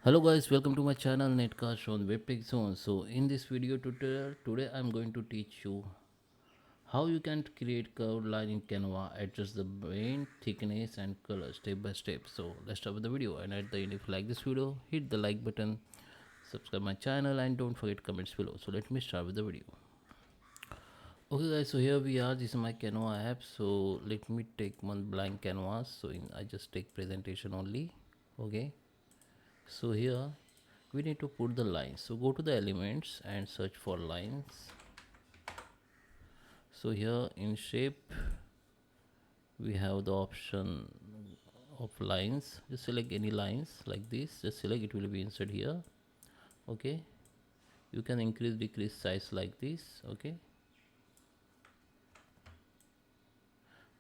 Hello guys, welcome to my channel Netcast on WebTech Zone. So in this video tutorial today I'm going to teach you how you can create curved line in Canva, adjust the paint thickness and color step by step. So let's start with the video, and at the end, if you like this video, hit the like button, subscribe my channel, and don't forget comments below. So let me start with the video. Okay guys, so here we are. This is my Canva app. So let me take one blank canvas. So I just take presentation only. Okay, so here we need to put the lines. So go to the elements and search for lines. So here in shape we have the option of lines. Just select any lines like this, just select, it will be inside here. Okay, you can increase decrease size like this. Okay,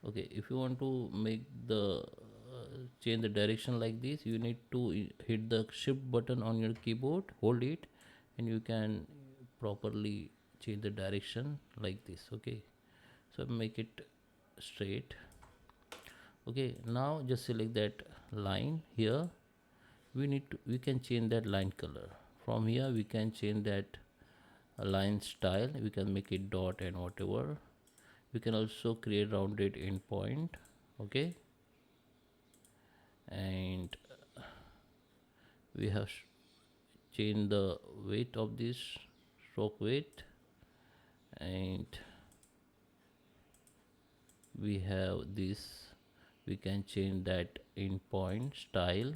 if you want to make the change the direction like this, you need to hit the shift button on your keyboard, hold it, and you can properly change the direction like this. Okay, so make it straight. Okay, now just select that line here. We can change that line color. From here we can change that line style. We can make it dot and whatever. We can also create rounded endpoint. Okay, and we have changed the weight of this stroke weight, and we have this, we can change that endpoint style.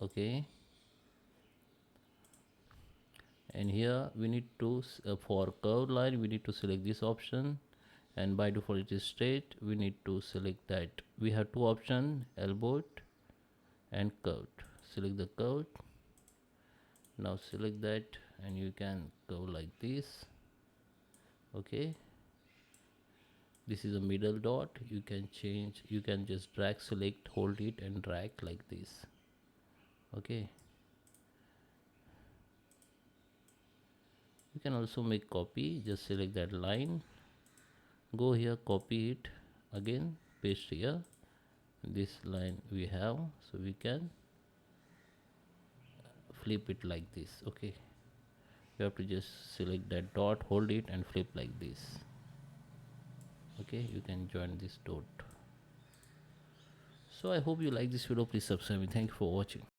Okay, and here we need to for curved line we need to select this option, and by default it is straight. We need to select that. We have two options, elbowed and curved. Select the curved. Now select that and you can curve like this. Okay, this is a middle dot. You can change, you can just drag, select, hold it and drag like this. Okay, you can also make copy. Just select that line, go here, copy it again, paste here. This line we have, so we can flip it like this. Okay, you have to just select that dot, hold it and flip like this. Okay, you can join this dot. So I hope you like this video. Please subscribe me. Thank you for watching.